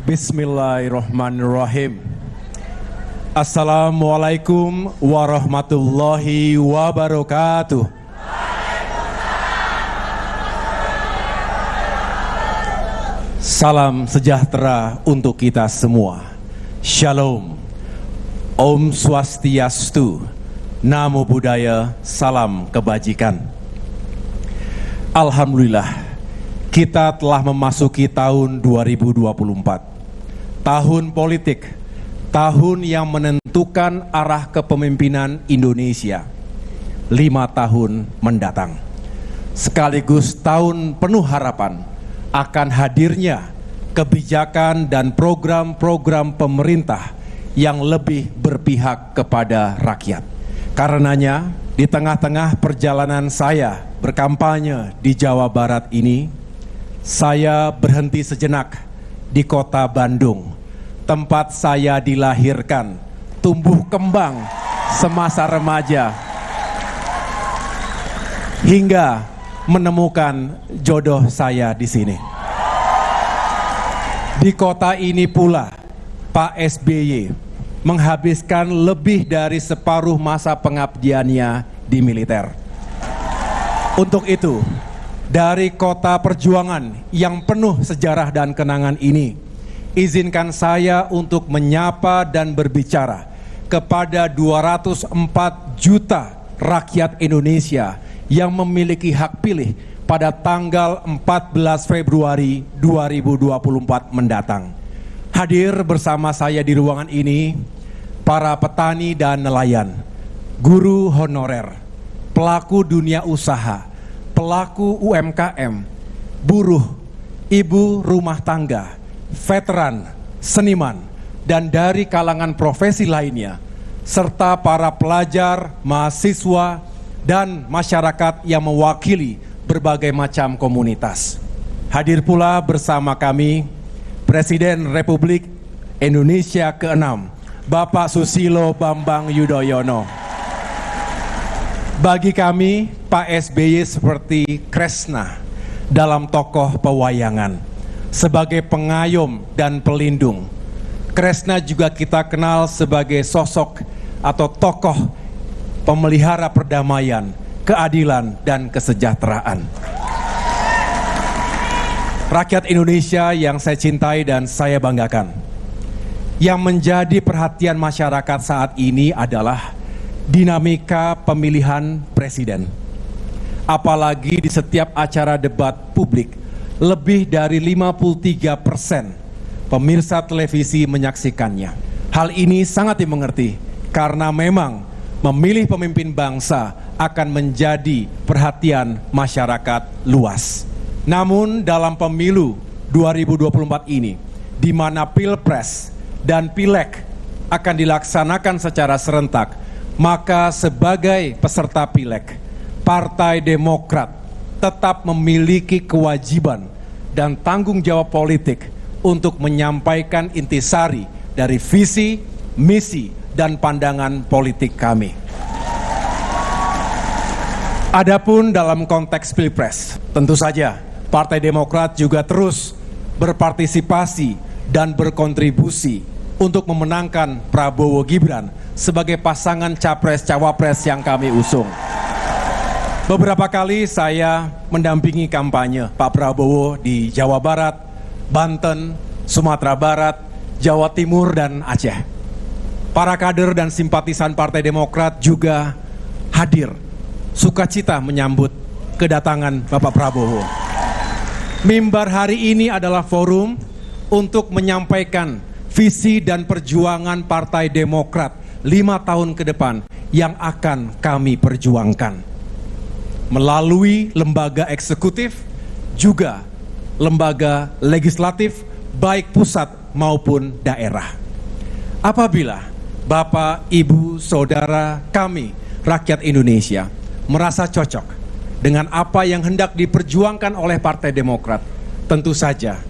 Bismillahirrahmanirrahim. Assalamualaikum warahmatullahi wabarakatuh. Salam sejahtera untuk kita semua. Shalom. Om Swastiastu. Namo Buddhaya. Salam kebajikan. Alhamdulillah, kita telah memasuki tahun 2024. Tahun politik, tahun yang menentukan arah kepemimpinan Indonesia 5 tahun mendatang. Sekaligus tahun penuh harapan akan hadirnya kebijakan dan program-program pemerintah yang lebih berpihak kepada rakyat. Karenanya, di tengah-tengah perjalanan saya berkampanye di Jawa Barat ini, saya berhenti sejenak di kota Bandung, tempat saya dilahirkan, tumbuh kembang semasa remaja, hingga menemukan jodoh saya di sini. Di kota ini pula, Pak SBY menghabiskan lebih dari separuh masa pengabdiannya di militer. Untuk itu, dari kota perjuangan yang penuh sejarah dan kenangan ini, izinkan saya untuk menyapa dan berbicara kepada 204 juta rakyat Indonesia yang memiliki hak pilih pada tanggal 14 Februari 2024 mendatang. Hadir bersama saya di ruangan ini, para petani dan nelayan, guru honorer, pelaku dunia usaha, pelaku UMKM, buruh, ibu rumah tangga, veteran, seniman, dan dari kalangan profesi lainnya, serta para pelajar, mahasiswa, dan masyarakat yang mewakili berbagai macam komunitas. Hadir pula bersama kami Presiden Republik Indonesia ke-6, Bapak Susilo Bambang Yudhoyono. Bagi kami, Pak SBY seperti Kresna dalam tokoh pewayangan. Sebagai pengayom dan pelindung, Kresna juga kita kenal sebagai sosok atau tokoh pemelihara perdamaian, keadilan, dan kesejahteraan. Rakyat Indonesia yang saya cintai dan saya banggakan, yang menjadi perhatian masyarakat saat ini adalah dinamika pemilihan presiden. Apalagi di setiap acara debat publik, lebih dari 53% pemirsa televisi menyaksikannya. Hal ini sangat dimengerti karena memang memilih pemimpin bangsa akan menjadi perhatian masyarakat luas. Namun dalam pemilu 2024 ini, di mana Pilpres dan Pileg akan dilaksanakan secara serentak, maka sebagai peserta Pileg, Partai Demokrat tetap memiliki kewajiban dan tanggung jawab politik untuk menyampaikan intisari dari visi, misi, dan pandangan politik kami. Adapun dalam konteks Pilpres, tentu saja Partai Demokrat juga terus berpartisipasi dan berkontribusi untuk memenangkan Prabowo Gibran sebagai pasangan capres-cawapres yang kami usung. Beberapa kali saya mendampingi kampanye Pak Prabowo di Jawa Barat, Banten, Sumatera Barat, Jawa Timur, dan Aceh. Para kader dan simpatisan Partai Demokrat juga hadir sukacita menyambut kedatangan Bapak Prabowo. Mimbar hari ini adalah forum untuk menyampaikan visi dan perjuangan Partai Demokrat 5 tahun ke depan yang akan kami perjuangkan. Melalui lembaga eksekutif, juga lembaga legislatif, baik pusat maupun daerah. Apabila Bapak, Ibu, Saudara kami, rakyat Indonesia, merasa cocok dengan apa yang hendak diperjuangkan oleh Partai Demokrat, tentu saja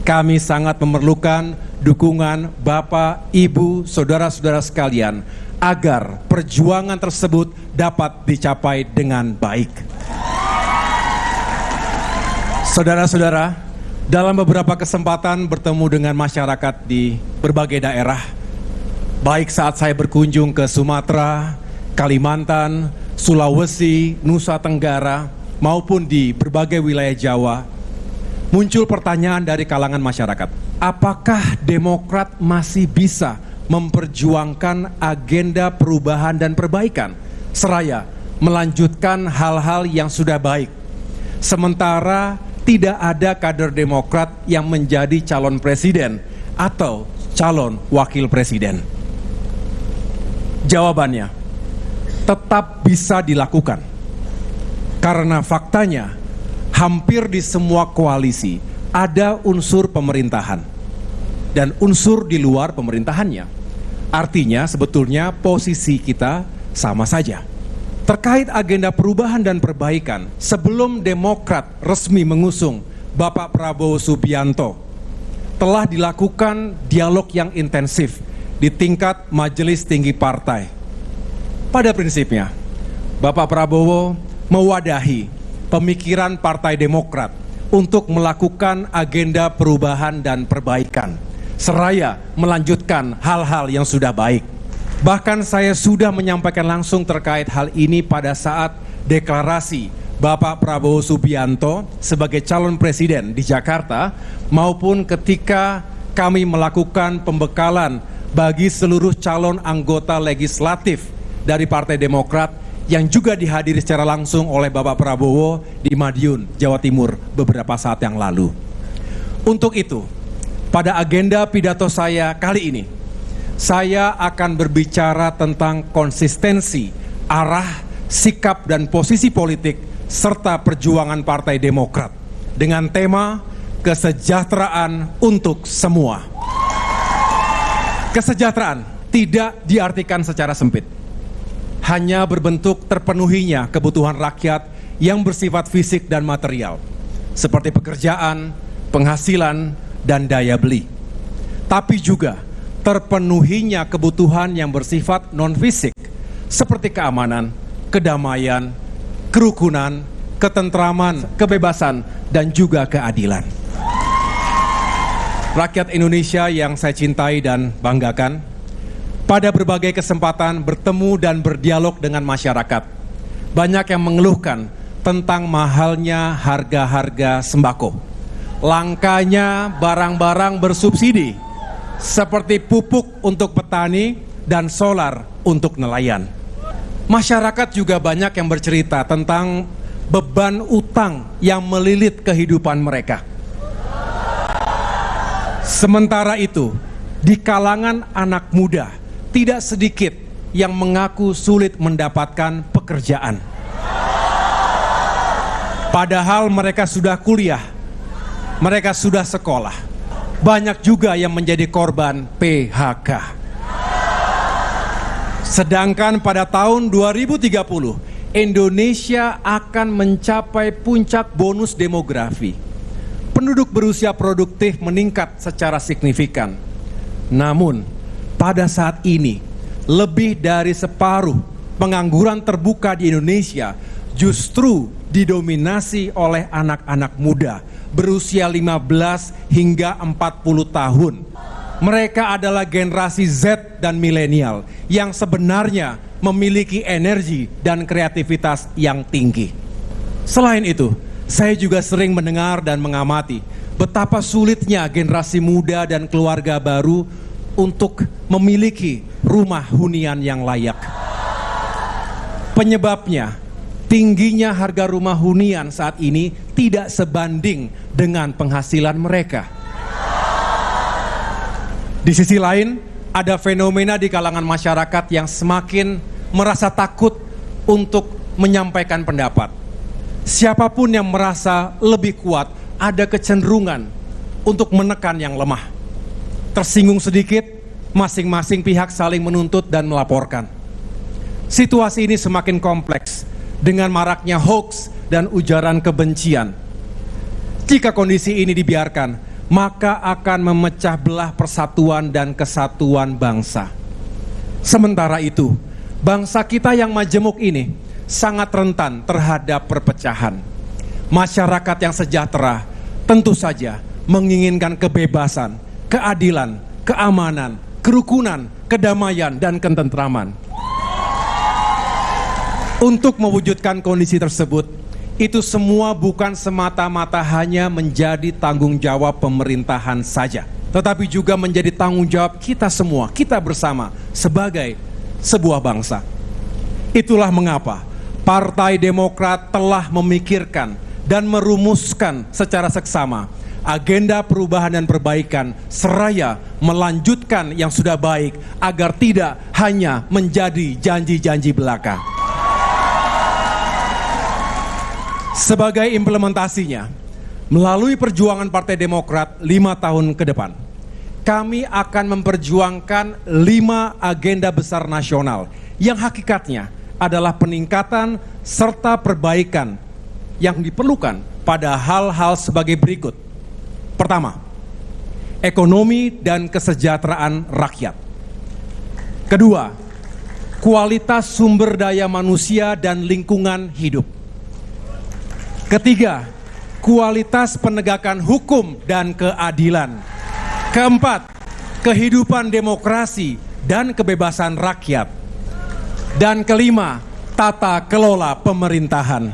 kami sangat memerlukan dukungan Bapak, Ibu, Saudara-saudara sekalian agar perjuangan tersebut dapat dicapai dengan baik. Saudara-saudara, Dalam beberapa kesempatan bertemu dengan masyarakat di berbagai daerah, baik saat saya berkunjung ke Sumatera, Kalimantan, Sulawesi, Nusa Tenggara, maupun di berbagai wilayah Jawa, muncul pertanyaan dari kalangan masyarakat. Apakah Demokrat masih bisa memperjuangkan agenda perubahan dan perbaikan, seraya melanjutkan hal-hal yang sudah baik, sementara tidak ada kader Demokrat yang menjadi calon presiden atau calon wakil presiden? Jawabannya, tetap bisa dilakukan. Karena faktanya, hampir di semua koalisi ada unsur pemerintahan dan unsur di luar pemerintahannya. Artinya sebetulnya posisi kita sama saja. Terkait agenda perubahan dan perbaikan, sebelum Demokrat resmi mengusung Bapak Prabowo Subianto, telah dilakukan dialog yang intensif di tingkat Majelis Tinggi Partai. Pada prinsipnya, Bapak Prabowo mewadahi pemikiran Partai Demokrat untuk melakukan agenda perubahan dan perbaikan, seraya melanjutkan hal-hal yang sudah baik. Bahkan saya sudah menyampaikan langsung terkait hal ini pada saat deklarasi Bapak Prabowo Subianto sebagai calon presiden di Jakarta, maupun ketika kami melakukan pembekalan bagi seluruh calon anggota legislatif dari Partai Demokrat yang juga dihadiri secara langsung oleh Bapak Prabowo di Madiun, Jawa Timur beberapa saat yang lalu. Untuk itu, pada agenda pidato saya kali ini, saya akan berbicara tentang konsistensi, arah, sikap, dan posisi politik serta perjuangan Partai Demokrat dengan tema kesejahteraan untuk semua. Kesejahteraan tidak diartikan secara sempit, hanya berbentuk terpenuhinya kebutuhan rakyat yang bersifat fisik dan material, seperti pekerjaan, penghasilan, dan daya beli. Tapi juga terpenuhinya kebutuhan yang bersifat non-fisik, seperti keamanan, kedamaian, kerukunan, ketentraman, kebebasan, dan juga keadilan. Rakyat Indonesia yang saya cintai dan banggakan, pada berbagai kesempatan bertemu dan berdialog dengan masyarakat, banyak yang mengeluhkan tentang mahalnya harga-harga sembako, langkanya barang-barang bersubsidi, seperti pupuk untuk petani dan solar untuk nelayan. Masyarakat juga banyak yang bercerita tentang beban utang yang melilit kehidupan mereka. Sementara itu, di kalangan anak muda, tidak sedikit yang mengaku sulit mendapatkan pekerjaan. Padahal mereka sudah kuliah, mereka sudah sekolah. Banyak juga yang menjadi korban PHK. Sedangkan pada tahun 2030, Indonesia akan mencapai puncak bonus demografi. Penduduk berusia produktif meningkat secara signifikan. Namun, pada saat ini, lebih dari separuh pengangguran terbuka di Indonesia justru didominasi oleh anak-anak muda berusia 15 hingga 40 tahun. Mereka adalah generasi Z dan milenial yang sebenarnya memiliki energi dan kreativitas yang tinggi. Selain itu, saya juga sering mendengar dan mengamati betapa sulitnya generasi muda dan keluarga baru untuk memiliki rumah hunian yang layak. Penyebabnya, tingginya harga rumah hunian saat ini tidak sebanding dengan penghasilan mereka. Di sisi lain, ada fenomena di kalangan masyarakat yang semakin merasa takut untuk menyampaikan pendapat. Siapapun yang merasa lebih kuat, ada kecenderungan untuk menekan yang lemah. Tersinggung sedikit, masing-masing pihak saling menuntut dan melaporkan. Situasi ini semakin kompleks dengan maraknya hoax dan ujaran kebencian. Jika kondisi ini dibiarkan, maka akan memecah belah persatuan dan kesatuan bangsa. Sementara itu, bangsa kita yang majemuk ini sangat rentan terhadap perpecahan. Masyarakat yang sejahtera tentu saja menginginkan kebebasan, keadilan, keamanan, kerukunan, kedamaian, dan ketentraman. Untuk mewujudkan kondisi tersebut, itu semua bukan semata-mata hanya menjadi tanggung jawab pemerintahan saja, tetapi juga menjadi tanggung jawab kita semua, kita bersama sebagai sebuah bangsa. Itulah mengapa Partai Demokrat telah memikirkan dan merumuskan secara seksama agenda perubahan dan perbaikan seraya melanjutkan yang sudah baik agar tidak hanya menjadi janji-janji belaka. Sebagai implementasinya, melalui perjuangan Partai Demokrat 5 tahun ke depan, kami akan memperjuangkan 5 agenda besar nasional yang hakikatnya adalah peningkatan serta perbaikan yang diperlukan pada hal-hal sebagai berikut. Pertama, ekonomi dan kesejahteraan rakyat. Kedua, kualitas sumber daya manusia dan lingkungan hidup. Ketiga, kualitas penegakan hukum dan keadilan. Keempat, kehidupan demokrasi dan kebebasan rakyat. Dan kelima, tata kelola pemerintahan.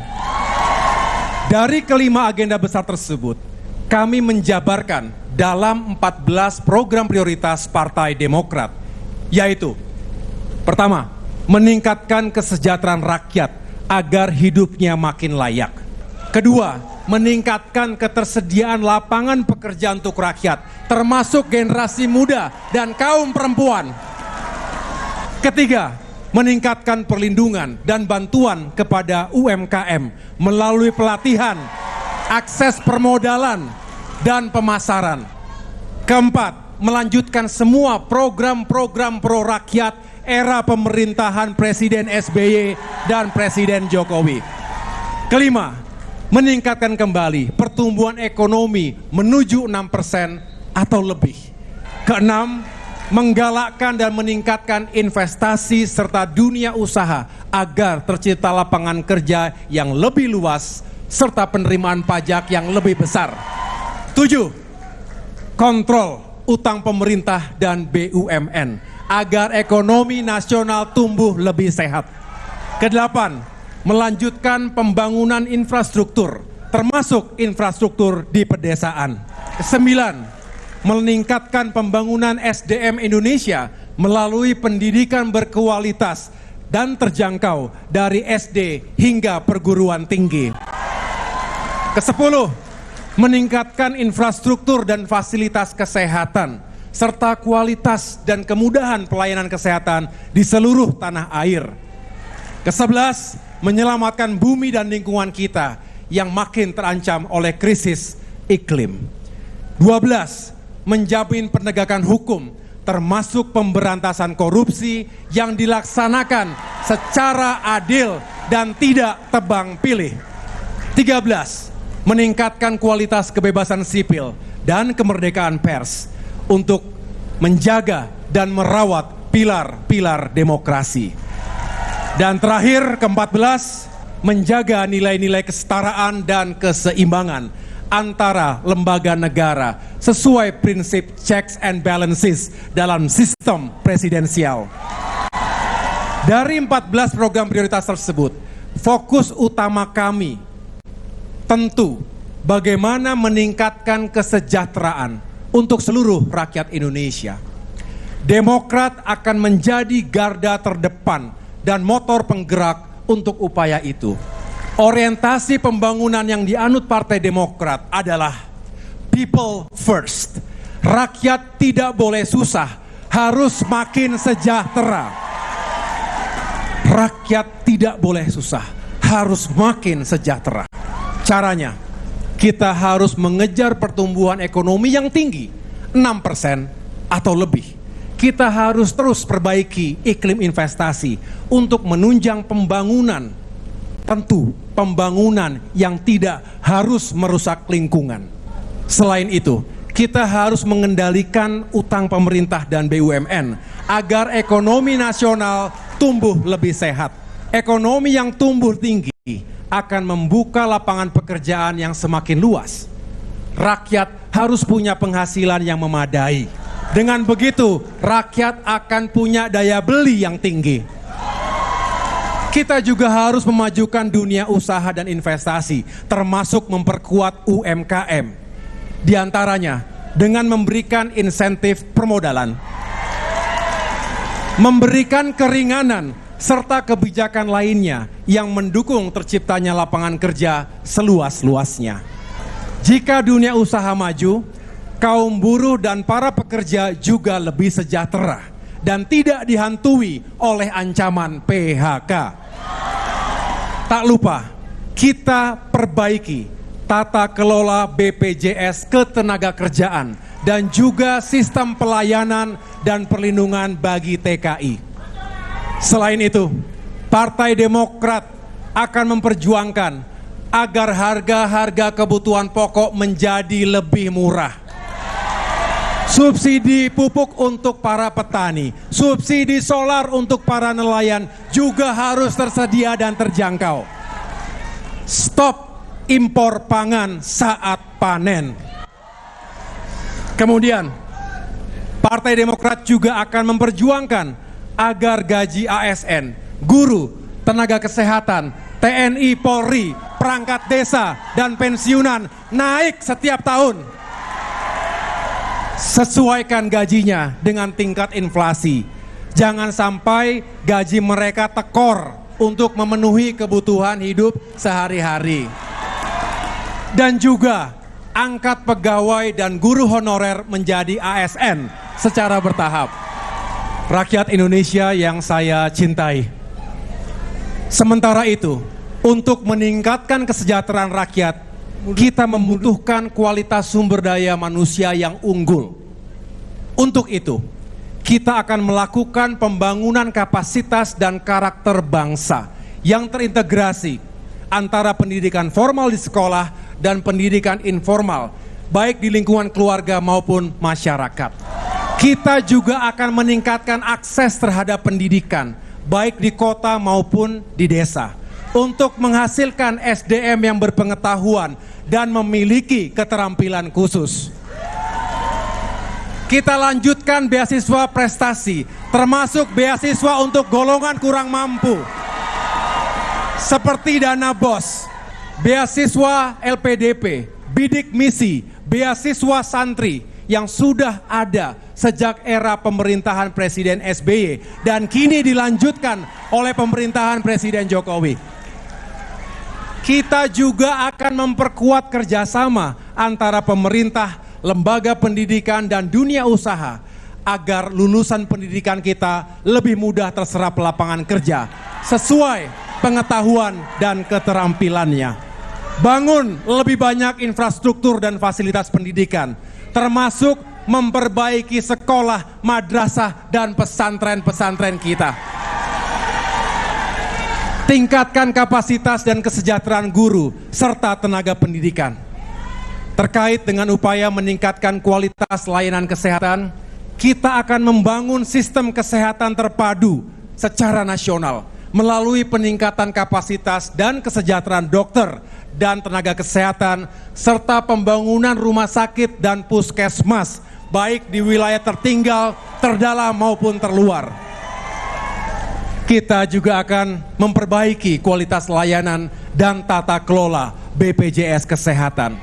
Dari kelima agenda besar tersebut, kami menjabarkan dalam 14 program prioritas Partai Demokrat, yaitu: pertama, meningkatkan kesejahteraan rakyat agar hidupnya makin layak. Kedua, meningkatkan ketersediaan lapangan pekerjaan untuk rakyat, termasuk generasi muda dan kaum perempuan. Ketiga, meningkatkan perlindungan dan bantuan kepada UMKM melalui pelatihan, akses permodalan, dan pemasaran. Keempat, melanjutkan semua program-program pro rakyat era pemerintahan Presiden SBY dan Presiden Jokowi. Kelima, meningkatkan kembali pertumbuhan ekonomi menuju 6% atau lebih. Keenam, menggalakkan dan meningkatkan investasi serta dunia usaha agar tercipta lapangan kerja yang lebih luas serta penerimaan pajak yang lebih besar. 7. Kontrol utang pemerintah dan BUMN agar ekonomi nasional tumbuh lebih sehat. Kedelapan, melanjutkan pembangunan infrastruktur, termasuk infrastruktur di pedesaan. Kesembilan, meningkatkan pembangunan SDM Indonesia melalui pendidikan berkualitas dan terjangkau dari SD hingga perguruan tinggi. Kesepuluh, meningkatkan infrastruktur dan fasilitas kesehatan serta kualitas dan kemudahan pelayanan kesehatan di seluruh tanah air. Kesebelas, menyelamatkan bumi dan lingkungan kita yang makin terancam oleh krisis iklim. 12, menjamin penegakan hukum termasuk pemberantasan korupsi yang dilaksanakan secara adil dan tidak tebang pilih. 13, meningkatkan kualitas kebebasan sipil dan kemerdekaan pers untuk menjaga dan merawat pilar-pilar demokrasi. Dan terakhir, ke-14, menjaga nilai-nilai kesetaraan dan keseimbangan antara lembaga negara sesuai prinsip checks and balances dalam sistem presidensial. Dari 14 program prioritas tersebut, fokus utama kami tentu bagaimana meningkatkan kesejahteraan untuk seluruh rakyat Indonesia. Demokrat akan menjadi garda terdepan dan motor penggerak untuk upaya itu. Orientasi pembangunan yang dianut Partai Demokrat adalah people first. Rakyat tidak boleh susah, harus makin sejahtera. Rakyat tidak boleh susah, harus makin sejahtera. Caranya, kita harus mengejar pertumbuhan ekonomi yang tinggi, 6% atau lebih. Kita harus terus perbaiki iklim investasi untuk menunjang pembangunan. Tentu pembangunan yang tidak harus merusak lingkungan. Selain itu, kita harus mengendalikan utang pemerintah dan BUMN agar ekonomi nasional tumbuh lebih sehat. Ekonomi yang tumbuh tinggi akan membuka lapangan pekerjaan yang semakin luas. rakyat harus punya penghasilan yang memadai. Dengan begitu, rakyat akan punya daya beli yang tinggi. Kita juga harus memajukan dunia usaha dan investasi, termasuk memperkuat UMKM. Di antaranya, dengan memberikan insentif permodalan, memberikan keringanan, serta kebijakan lainnya yang mendukung terciptanya lapangan kerja seluas-luasnya. Jika dunia usaha maju, kaum buruh dan para pekerja juga lebih sejahtera dan tidak dihantui oleh ancaman PHK. Tak lupa, kita perbaiki tata kelola BPJS Ketenagakerjaan dan juga sistem pelayanan dan perlindungan bagi TKI. Selain itu, Partai Demokrat akan memperjuangkan agar harga-harga kebutuhan pokok menjadi lebih murah. Subsidi pupuk untuk para petani, subsidi solar untuk para nelayan juga harus tersedia dan terjangkau. Stop impor pangan saat panen. Kemudian, Partai Demokrat juga akan memperjuangkan agar gaji ASN, guru, tenaga kesehatan, TNI, Polri, perangkat desa, dan pensiunan naik setiap tahun. Sesuaikan gajinya dengan tingkat inflasi. Jangan sampai gaji mereka tekor untuk memenuhi kebutuhan hidup sehari-hari. Dan juga angkat pegawai dan guru honorer menjadi ASN secara bertahap. Rakyat Indonesia yang saya cintai. Sementara itu, untuk meningkatkan kesejahteraan rakyat, kita membutuhkan kualitas sumber daya manusia yang unggul. Untuk itu, kita akan melakukan pembangunan kapasitas dan karakter bangsa yang terintegrasi antara pendidikan formal di sekolah dan pendidikan informal, baik di lingkungan keluarga maupun masyarakat. Kita juga akan meningkatkan akses terhadap pendidikan, baik di kota maupun di desa, untuk menghasilkan SDM yang berpengetahuan dan memiliki keterampilan khusus. Kita lanjutkan beasiswa prestasi, termasuk beasiswa untuk golongan kurang mampu, seperti dana BOS, beasiswa LPDP, bidik misi, beasiswa santri yang sudah ada sejak era pemerintahan Presiden SBY dan kini dilanjutkan oleh pemerintahan Presiden Jokowi. Kita juga akan memperkuat kerjasama antara pemerintah, lembaga pendidikan, dan dunia usaha agar lulusan pendidikan kita lebih mudah terserap lapangan kerja sesuai pengetahuan dan keterampilannya. Bangun lebih banyak infrastruktur dan fasilitas pendidikan, termasuk memperbaiki sekolah, madrasah, dan pesantren-pesantren kita. Tingkatkan kapasitas dan kesejahteraan guru serta tenaga pendidikan. Terkait dengan upaya meningkatkan kualitas layanan kesehatan, kita akan membangun sistem kesehatan terpadu secara nasional melalui peningkatan kapasitas dan kesejahteraan dokter dan tenaga kesehatan serta pembangunan rumah sakit dan puskesmas baik di wilayah tertinggal, terdalam maupun terluar. Kita juga akan memperbaiki kualitas layanan dan tata kelola BPJS Kesehatan.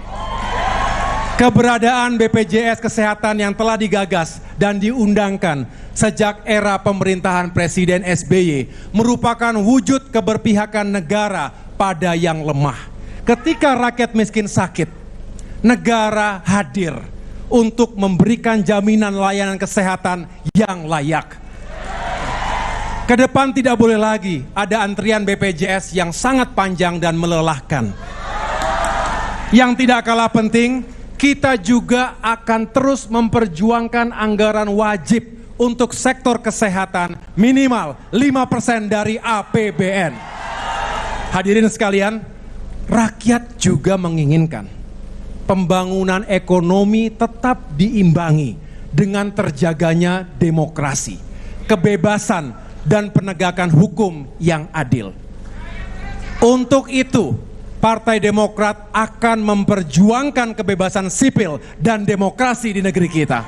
Keberadaan BPJS Kesehatan yang telah digagas dan diundangkan sejak era pemerintahan Presiden SBY merupakan wujud keberpihakan negara pada yang lemah. Ketika rakyat miskin sakit, negara hadir untuk memberikan jaminan layanan kesehatan yang layak. Ke depan tidak boleh lagi ada antrian BPJS yang sangat panjang dan melelahkan. Yang tidak kalah penting, kita juga akan terus memperjuangkan anggaran wajib untuk sektor kesehatan minimal 5% dari APBN. Hadirin sekalian, rakyat juga menginginkan pembangunan ekonomi tetap diimbangi dengan terjaganya demokrasi, kebebasan, dan penegakan hukum yang adil. Untuk itu, Partai Demokrat akan memperjuangkan kebebasan sipil dan demokrasi di negeri kita.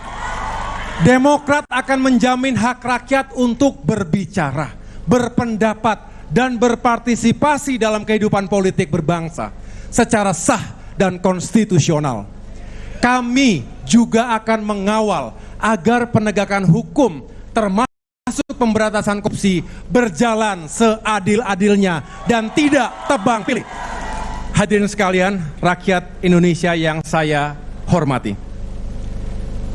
Demokrat akan menjamin hak rakyat untuk berbicara, berpendapat, dan berpartisipasi dalam kehidupan politik berbangsa secara sah dan konstitusional. Kami juga akan mengawal agar penegakan hukum termasuk pemberantasan korupsi berjalan seadil-adilnya dan tidak tebang pilih. Hadirin sekalian, rakyat Indonesia yang saya hormati.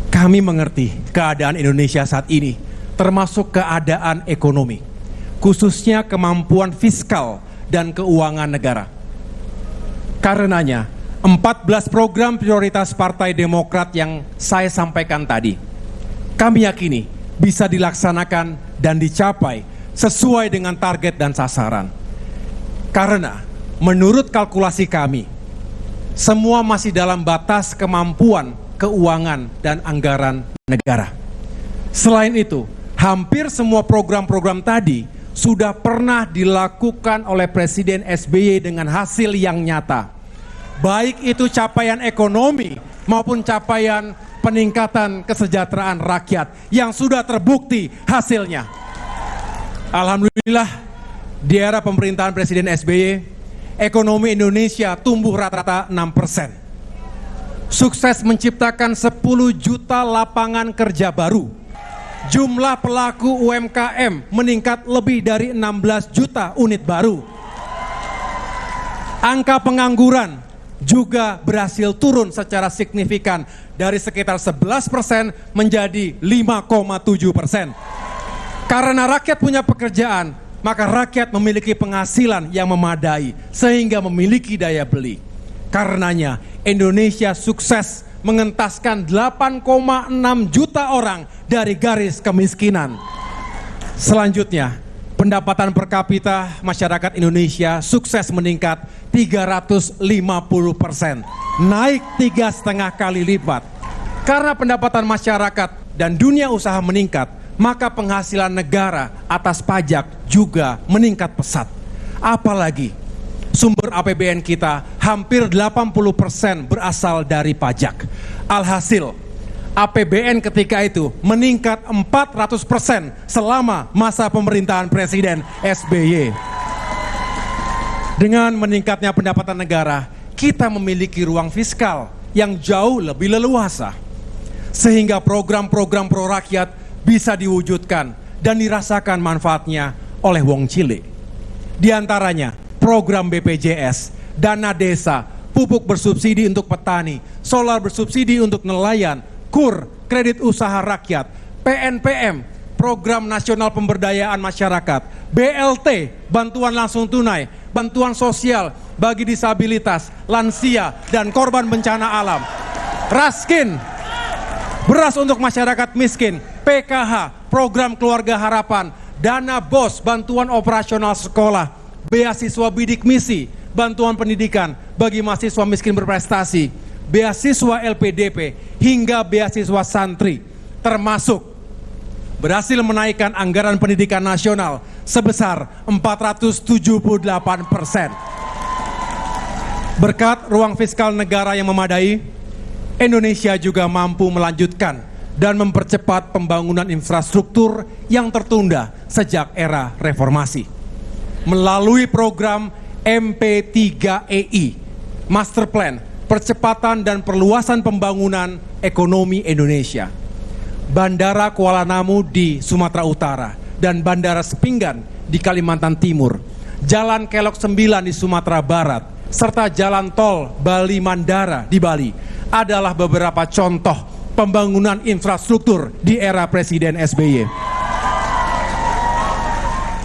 Kami mengerti keadaan Indonesia saat ini, termasuk keadaan ekonomi, khususnya kemampuan fiskal dan keuangan negara. Karenanya, 14 program prioritas Partai Demokrat yang saya sampaikan tadi, kami yakini bisa dilaksanakan dan dicapai sesuai dengan target dan sasaran. Karena menurut kalkulasi kami, semua masih dalam batas kemampuan keuangan dan anggaran negara. Selain itu, hampir semua program-program tadi sudah pernah dilakukan oleh Presiden SBY dengan hasil yang nyata. Baik itu capaian ekonomi maupun capaian peningkatan kesejahteraan rakyat yang sudah terbukti hasilnya. Alhamdulillah, di era pemerintahan Presiden SBY, ekonomi Indonesia tumbuh rata-rata 6%. Sukses menciptakan 10 juta lapangan kerja baru. Jumlah pelaku UMKM meningkat lebih dari 16 juta unit baru. Angka pengangguran juga berhasil turun secara signifikan dari sekitar 11% menjadi 5,7%. Karena rakyat punya pekerjaan, maka rakyat memiliki penghasilan yang memadai sehingga memiliki daya beli. Karenanya Indonesia sukses mengentaskan 8,6 juta orang dari garis kemiskinan. Selanjutnya, pendapatan per kapita masyarakat Indonesia sukses meningkat 350%, naik 3,5 kali lipat. Karena pendapatan masyarakat dan dunia usaha meningkat, maka penghasilan negara atas pajak juga meningkat pesat. Apalagi sumber APBN kita hampir 80% berasal dari pajak. Alhasil, APBN ketika itu meningkat 400% selama masa pemerintahan Presiden SBY. Dengan meningkatnya pendapatan negara, kita memiliki ruang fiskal yang jauh lebih leluasa. Sehingga program-program pro rakyat bisa diwujudkan dan dirasakan manfaatnya oleh wong cilik. Di antaranya, program BPJS, dana desa, pupuk bersubsidi untuk petani, solar bersubsidi untuk nelayan, KUR, kredit usaha rakyat, PNPM, program nasional pemberdayaan masyarakat, BLT, bantuan langsung tunai, bantuan sosial bagi disabilitas, lansia, dan korban bencana alam, Raskin, beras untuk masyarakat miskin, PKH, program keluarga harapan, dana BOS, bantuan operasional sekolah, beasiswa bidik misi, bantuan pendidikan bagi mahasiswa miskin berprestasi, beasiswa LPDP, hingga beasiswa santri, termasuk berhasil menaikkan anggaran pendidikan nasional sebesar 478%. Berkat ruang fiskal negara yang memadai, Indonesia juga mampu melanjutkan dan mempercepat pembangunan infrastruktur yang tertunda sejak era reformasi. Melalui program MP3EI, Master Plan, Percepatan dan Perluasan Pembangunan Ekonomi Indonesia, Bandara Kuala Namu di Sumatera Utara dan Bandara Sepinggan di Kalimantan Timur, Jalan Kelok 9 di Sumatera Barat, serta Jalan Tol Bali Mandara di Bali adalah beberapa contoh pembangunan infrastruktur di era Presiden SBY.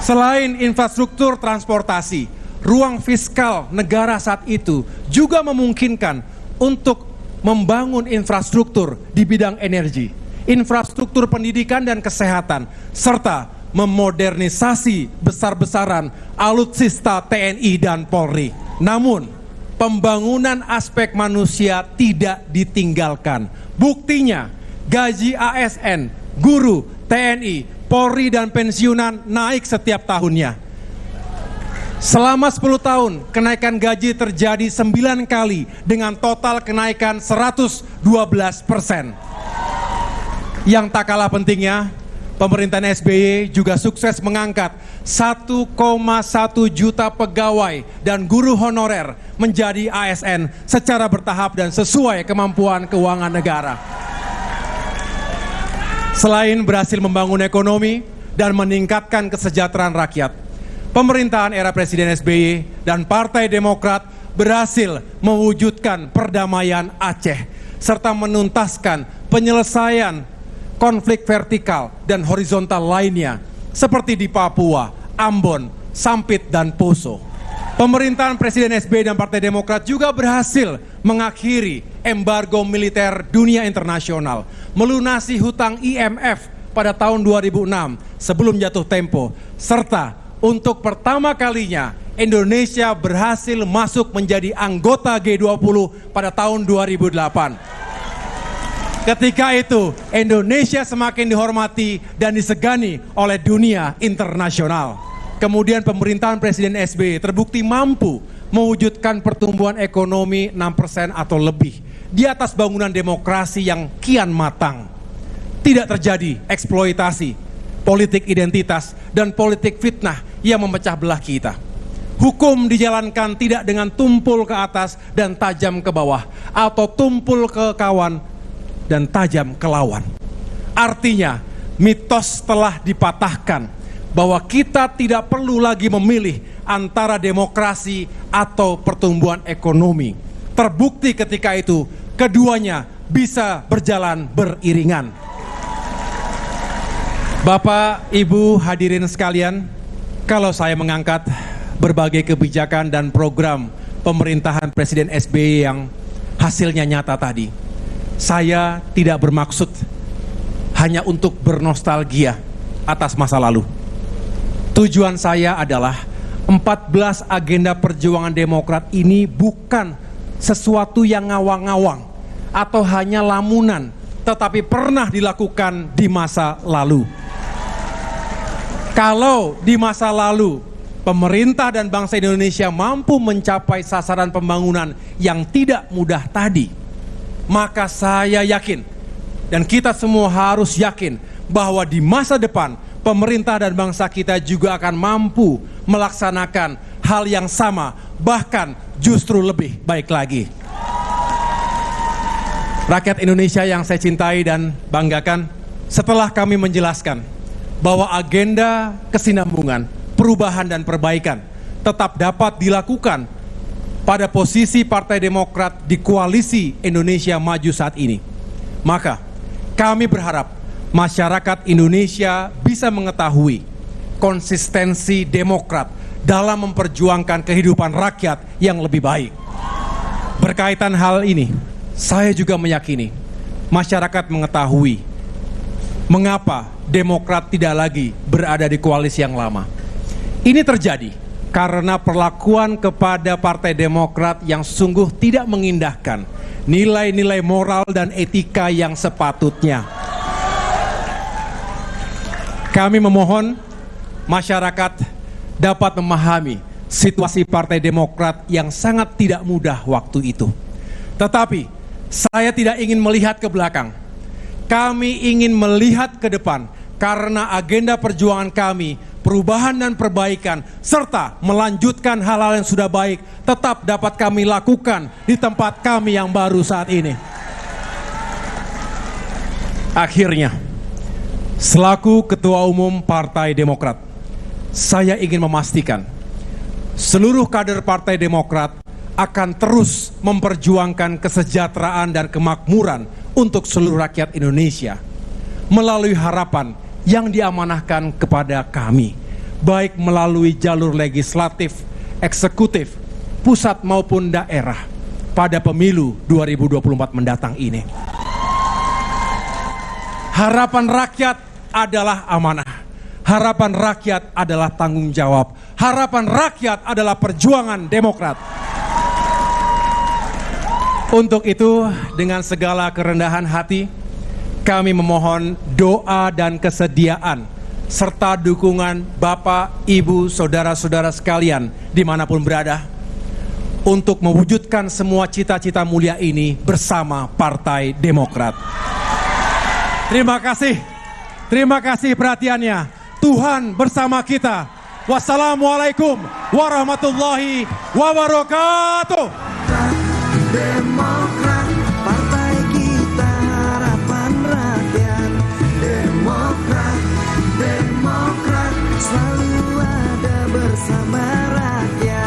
Selain infrastruktur transportasi, ruang fiskal negara saat itu juga memungkinkan untuk membangun infrastruktur di bidang energi, infrastruktur pendidikan dan kesehatan, serta memodernisasi besar-besaran alutsista TNI dan Polri. Namun, pembangunan aspek manusia tidak ditinggalkan. Buktinya, gaji ASN, guru, TNI, Polri dan pensiunan naik setiap tahunnya. Selama 10 tahun, kenaikan gaji terjadi 9 kali dengan total kenaikan 112%. Yang tak kalah pentingnya, pemerintahan SBY juga sukses mengangkat 1,1 juta pegawai dan guru honorer menjadi ASN secara bertahap dan sesuai kemampuan keuangan negara. Selain berhasil membangun ekonomi dan meningkatkan kesejahteraan rakyat, pemerintahan era Presiden SBY dan Partai Demokrat berhasil mewujudkan perdamaian Aceh serta menuntaskan penyelesaian konflik vertikal dan horizontal lainnya seperti di Papua, Ambon, Sampit, dan Poso. Pemerintahan Presiden SBY dan Partai Demokrat juga berhasil mengakhiri embargo militer dunia internasional, melunasi hutang IMF pada tahun 2006 sebelum jatuh tempo, serta untuk pertama kalinya Indonesia berhasil masuk menjadi anggota G20 pada tahun 2008. Ketika itu, Indonesia semakin dihormati dan disegani oleh dunia internasional. Kemudian pemerintahan Presiden SBY terbukti mampu mewujudkan pertumbuhan ekonomi 6% atau lebih di atas bangunan demokrasi yang kian matang. Tidak terjadi eksploitasi, politik identitas, dan politik fitnah yang memecah belah kita. Hukum dijalankan tidak dengan tumpul ke atas dan tajam ke bawah, atau tumpul ke kawan dan tajam ke lawan. Artinya, mitos telah dipatahkan bahwa kita tidak perlu lagi memilih antara demokrasi atau pertumbuhan ekonomi. Terbukti ketika itu, keduanya bisa berjalan beriringan. Bapak, Ibu, hadirin sekalian, kalau saya mengangkat berbagai kebijakan dan program pemerintahan Presiden SBY yang hasilnya nyata tadi, saya tidak bermaksud hanya untuk bernostalgia atas masa lalu. Tujuan saya adalah 14 agenda perjuangan Demokrat ini bukan sesuatu yang ngawang-ngawang atau hanya lamunan, tetapi pernah dilakukan di masa lalu. Kalau di masa lalu pemerintah dan bangsa Indonesia mampu mencapai sasaran pembangunan yang tidak mudah tadi, maka saya yakin dan kita semua harus yakin bahwa di masa depan pemerintah dan bangsa kita juga akan mampu melaksanakan hal yang sama, bahkan justru lebih baik lagi. Rakyat Indonesia yang saya cintai dan banggakan, setelah kami menjelaskan bahwa agenda kesinambungan, perubahan dan perbaikan tetap dapat dilakukan pada posisi Partai Demokrat di koalisi Indonesia Maju saat ini, maka kami berharap masyarakat Indonesia bisa mengetahui konsistensi Demokrat dalam memperjuangkan kehidupan rakyat yang lebih baik. Berkaitan hal ini, saya juga meyakini masyarakat mengetahui mengapa Demokrat tidak lagi berada di koalisi yang lama. Ini terjadi karena perlakuan kepada Partai Demokrat yang sungguh tidak mengindahkan nilai-nilai moral dan etika yang sepatutnya. Kami memohon masyarakat dapat memahami situasi Partai Demokrat yang sangat tidak mudah waktu itu. Tetapi saya tidak ingin melihat ke belakang. Kami ingin melihat ke depan karena agenda perjuangan kami, perubahan dan perbaikan, serta melanjutkan hal-hal yang sudah baik tetap dapat kami lakukan di tempat kami yang baru saat ini. Akhirnya, selaku Ketua Umum Partai Demokrat, saya ingin memastikan seluruh kader Partai Demokrat akan terus memperjuangkan kesejahteraan dan kemakmuran untuk seluruh rakyat Indonesia melalui harapan yang diamanahkan kepada kami, baik melalui jalur legislatif, eksekutif, pusat maupun daerah pada pemilu 2024 mendatang ini. Harapan rakyat adalah amanah. Harapan rakyat adalah tanggung jawab. Harapan rakyat adalah perjuangan Demokrat. Untuk itu, dengan segala kerendahan hati, kami memohon doa dan kesediaan serta dukungan Bapak, Ibu, Saudara-saudara sekalian dimanapun berada untuk mewujudkan semua cita-cita mulia ini bersama Partai Demokrat. Terima kasih perhatiannya. Tuhan bersama kita. Wassalamualaikum warahmatullahi wabarakatuh. Demokrat, partai kita harapan rakyat. Demokrat, Demokrat selalu ada bersama rakyat.